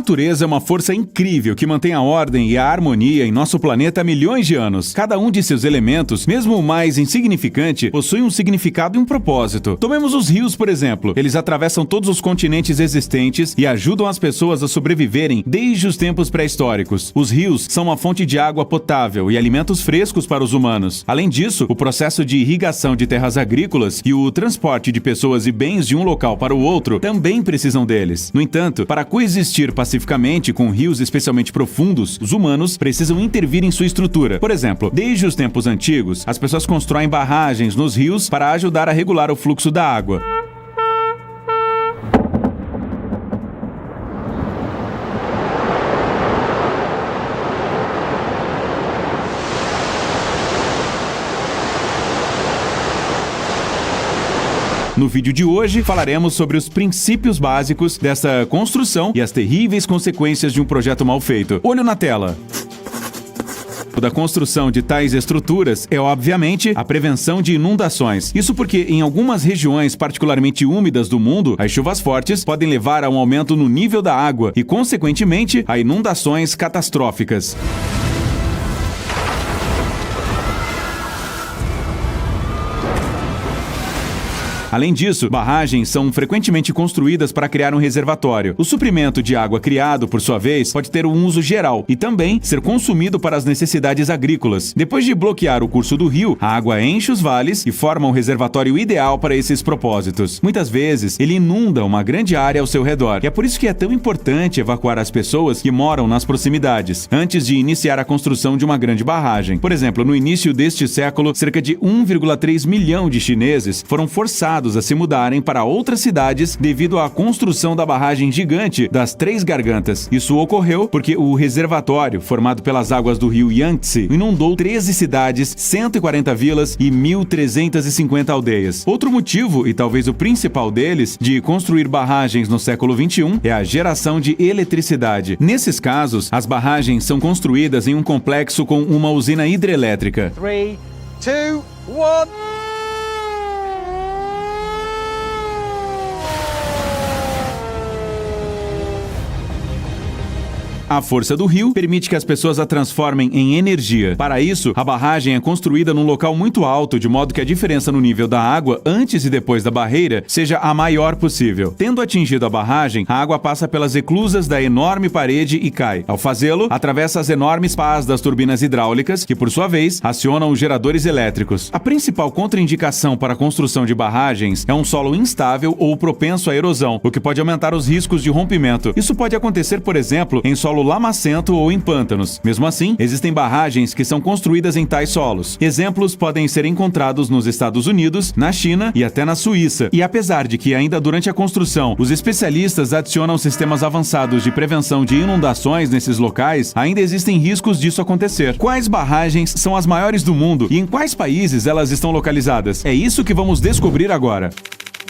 natureza é uma força incrível que mantém a ordem e a harmonia em nosso planeta há milhões de anos. Cada um de seus elementos, mesmo o mais insignificante, possui um significado e um propósito. Tomemos os rios, por exemplo. Eles atravessam todos os continentes existentes e ajudam as pessoas a sobreviverem desde os tempos pré-históricos. Os rios são uma fonte de água potável e alimentos frescos para os humanos. Além disso, o processo de irrigação de terras agrícolas e o transporte de pessoas e bens de um local para o outro também precisam deles. No entanto, para coexistir pacificamente com rios especialmente profundos, os humanos precisam intervir em sua estrutura. Por exemplo, desde os tempos antigos, as pessoas constroem barragens nos rios para ajudar a regular o fluxo da água. No vídeo de hoje, falaremos sobre os princípios básicos dessa construção e as terríveis consequências de um projeto mal feito. Olho na tela! Da construção de tais estruturas é, obviamente, a prevenção de inundações. Isso porque, em algumas regiões particularmente úmidas do mundo, as chuvas fortes podem levar a um aumento no nível da água e, consequentemente, a inundações catastróficas. Além disso, barragens são frequentemente construídas para criar um reservatório. O suprimento de água criado, por sua vez, pode ter um uso geral e também ser consumido para as necessidades agrícolas. Depois de bloquear o curso do rio, a água enche os vales e forma um reservatório ideal para esses propósitos. Muitas vezes, ele inunda uma grande área ao seu redor. E é por isso que é tão importante evacuar as pessoas que moram nas proximidades, antes de iniciar a construção de uma grande barragem. Por exemplo, no início deste século, cerca de 1,3 milhão de chineses foram forçados a se mudarem para outras cidades devido à construção da barragem gigante das Três Gargantas. Isso ocorreu porque o reservatório, formado pelas águas do rio Yangtze, inundou 13 cidades, 140 vilas e 1.350 aldeias. Outro motivo, e talvez o principal deles, de construir barragens no século XXI é a geração de eletricidade. Nesses casos, as barragens são construídas em um complexo com uma usina hidrelétrica. 3, 2, 1... A força do rio permite que as pessoas a transformem em energia. Para isso, a barragem é construída num local muito alto, de modo que a diferença no nível da água antes e depois da barreira seja a maior possível. Tendo atingido a barragem, a água passa pelas eclusas da enorme parede e cai. Ao fazê-lo, atravessa as enormes pás das turbinas hidráulicas, que por sua vez acionam os geradores elétricos. A principal contraindicação para a construção de barragens é um solo instável ou propenso à erosão, o que pode aumentar os riscos de rompimento. Isso pode acontecer, por exemplo, em solo lamacento ou em pântanos. Mesmo assim, existem barragens que são construídas em tais solos. Exemplos podem ser encontrados nos Estados Unidos, na China e até na Suíça. E apesar de que ainda durante a construção, os especialistas adicionam sistemas avançados de prevenção de inundações nesses locais, ainda existem riscos disso acontecer. Quais barragens são as maiores do mundo e em quais países elas estão localizadas? É isso que vamos descobrir agora.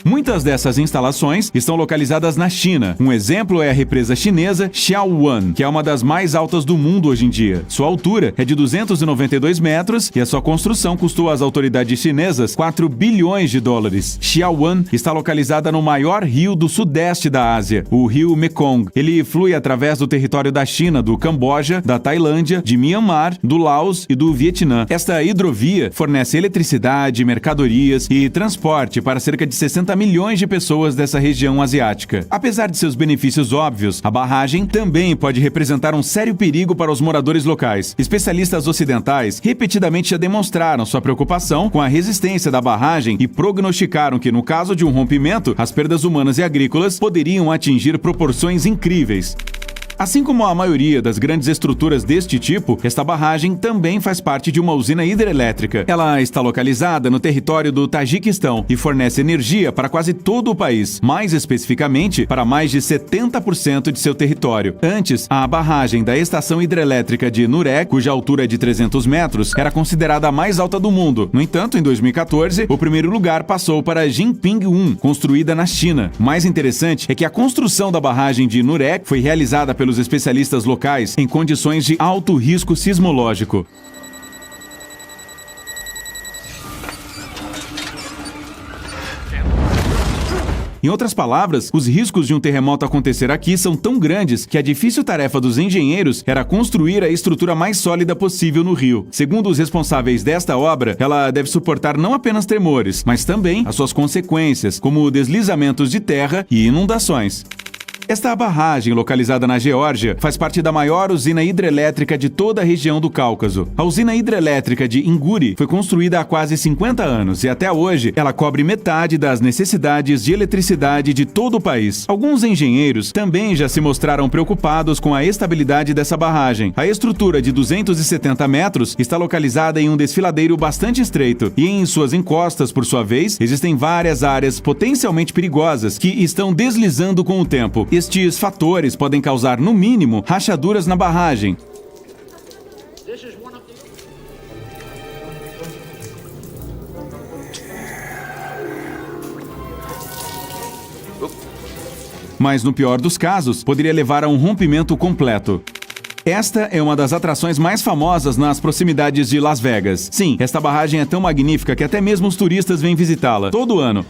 Muitas dessas instalações estão localizadas na China. Um exemplo é a represa chinesa Xiaowan, que é uma das mais altas do mundo hoje em dia. Sua altura é de 292 metros e a sua construção custou às autoridades chinesas 4 bilhões de dólares. Xiaowan está localizada no maior rio do sudeste da Ásia, o rio Mekong. Ele flui através do território da China, do Camboja, da Tailândia, de Myanmar, do Laos e do Vietnã. Esta hidrovia fornece eletricidade, mercadorias e transporte para cerca de 60 milhões de pessoas dessa região asiática. Apesar de seus benefícios óbvios, a barragem também pode representar um sério perigo para os moradores locais. Especialistas ocidentais repetidamente já demonstraram sua preocupação com a resistência da barragem e prognosticaram que, no caso de um rompimento, as perdas humanas e agrícolas poderiam atingir proporções incríveis. Assim como a maioria das grandes estruturas deste tipo, esta barragem também faz parte de uma usina hidrelétrica. Ela está localizada no território do Tajiquistão e fornece energia para quase todo o país, mais especificamente para mais de 70% de seu território. Antes, a barragem da estação hidrelétrica de Nurek, cuja altura é de 300 metros, era considerada a mais alta do mundo. No entanto, em 2014, o primeiro lugar passou para Jinping-1, construída na China. O mais interessante é que a construção da barragem de Nurek foi realizada pelos especialistas locais em condições de alto risco sismológico. Em outras palavras, os riscos de um terremoto acontecer aqui são tão grandes que a difícil tarefa dos engenheiros era construir a estrutura mais sólida possível no rio. Segundo os responsáveis desta obra, ela deve suportar não apenas tremores, mas também as suas consequências, como deslizamentos de terra e inundações. Esta barragem, localizada na Geórgia, faz parte da maior usina hidrelétrica de toda a região do Cáucaso. A usina hidrelétrica de Inguri foi construída há quase 50 anos e até hoje ela cobre metade das necessidades de eletricidade de todo o país. Alguns engenheiros também já se mostraram preocupados com a estabilidade dessa barragem. A estrutura de 270 metros está localizada em um desfiladeiro bastante estreito e em suas encostas, por sua vez, existem várias áreas potencialmente perigosas que estão deslizando com o tempo. Estes fatores podem causar, no mínimo, rachaduras na barragem. Mas, no pior dos casos, poderia levar a um rompimento completo. Esta é uma das atrações mais famosas nas proximidades de Las Vegas. Sim, esta barragem é tão magnífica que até mesmo os turistas vêm visitá-la todo ano.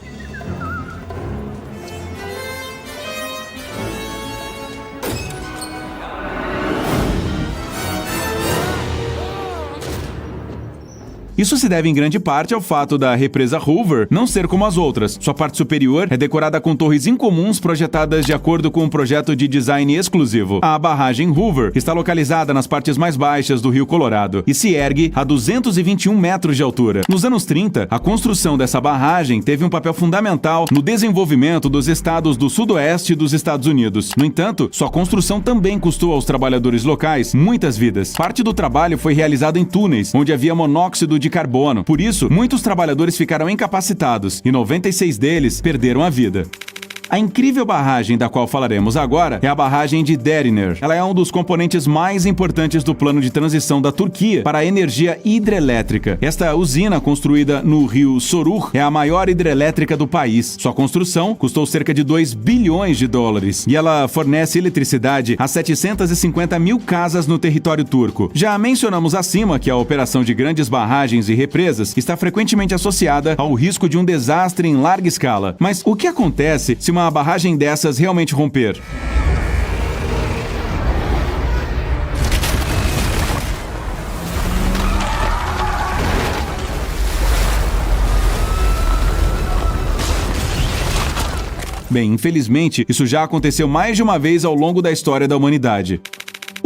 Isso se deve em grande parte ao fato da represa Hoover não ser como as outras. Sua parte superior é decorada com torres incomuns projetadas de acordo com um projeto de design exclusivo. A barragem Hoover está localizada nas partes mais baixas do Rio Colorado e se ergue a 221 metros de altura. Nos anos 30, a construção dessa barragem teve um papel fundamental no desenvolvimento dos estados do sudoeste dos Estados Unidos. No entanto, sua construção também custou aos trabalhadores locais muitas vidas. Parte do trabalho foi realizado em túneis, onde havia monóxido de carbono. Por isso, muitos trabalhadores ficaram incapacitados e 96 deles perderam a vida. A incrível barragem da qual falaremos agora é a barragem de Deriner. Ela é um dos componentes mais importantes do plano de transição da Turquia para a energia hidrelétrica. Esta usina, construída no rio Sorur, é a maior hidrelétrica do país. Sua construção custou cerca de 2 bilhões de dólares e ela fornece eletricidade a 750 mil casas no território turco. Já mencionamos acima que a operação de grandes barragens e represas está frequentemente associada ao risco de um desastre em larga escala. Mas o que acontece se uma barragem dessas realmente romper? Bem, infelizmente, isso já aconteceu mais de uma vez ao longo da história da humanidade.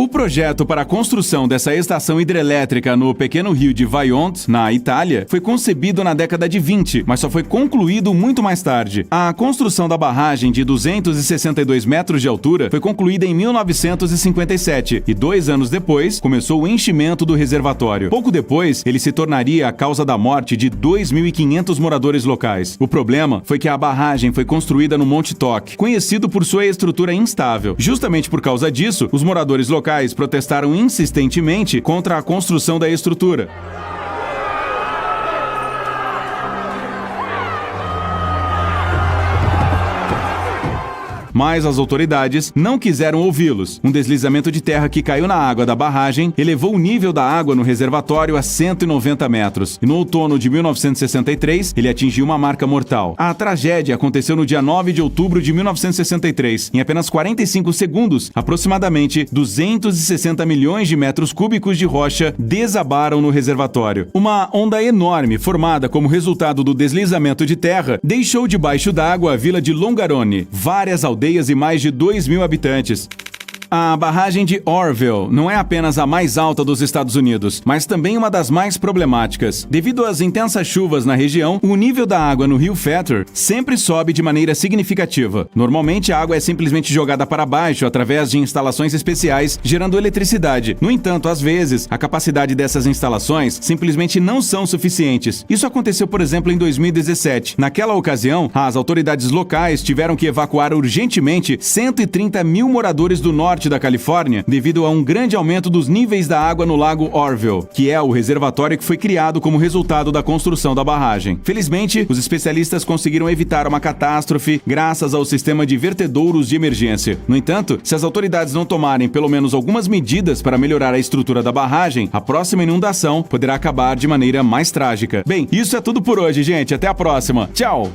O projeto para a construção dessa estação hidrelétrica no pequeno rio de Vajont, na Itália, foi concebido na década de 20, mas só foi concluído muito mais tarde. A construção da barragem de 262 metros de altura foi concluída em 1957 e 2 anos depois começou o enchimento do reservatório. Pouco depois, ele se tornaria a causa da morte de 2.500 moradores locais. O problema foi que a barragem foi construída no Monte Toc, conhecido por sua estrutura instável. Justamente por causa disso, os moradores locais protestaram insistentemente contra a construção da estrutura. Mas as autoridades não quiseram ouvi-los. Um deslizamento de terra que caiu na água da barragem elevou o nível da água no reservatório a 190 metros. E no outono de 1963, ele atingiu uma marca mortal. A tragédia aconteceu no dia 9 de outubro de 1963. Em apenas 45 segundos, aproximadamente 260 milhões de metros cúbicos de rocha desabaram no reservatório. Uma onda enorme, formada como resultado do deslizamento de terra, deixou debaixo d'água a vila de Longarone, várias aldeias e mais de 2.000 habitantes. A barragem de Orville não é apenas a mais alta dos Estados Unidos, mas também uma das mais problemáticas. Devido às intensas chuvas na região, o nível da água no rio Fetter sempre sobe de maneira significativa. Normalmente, a água é simplesmente jogada para baixo através de instalações especiais, gerando eletricidade. No entanto, às vezes, a capacidade dessas instalações simplesmente não são suficientes. Isso aconteceu, por exemplo, em 2017. Naquela ocasião, as autoridades locais tiveram que evacuar urgentemente 130 mil moradores do norte da Califórnia devido a um grande aumento dos níveis da água no lago Orville, que é o reservatório que foi criado como resultado da construção da barragem. Felizmente, os especialistas conseguiram evitar uma catástrofe graças ao sistema de vertedouros de emergência. No entanto, se as autoridades não tomarem pelo menos algumas medidas para melhorar a estrutura da barragem, a próxima inundação poderá acabar de maneira mais trágica. Bem, isso é tudo por hoje, gente. Até a próxima. Tchau!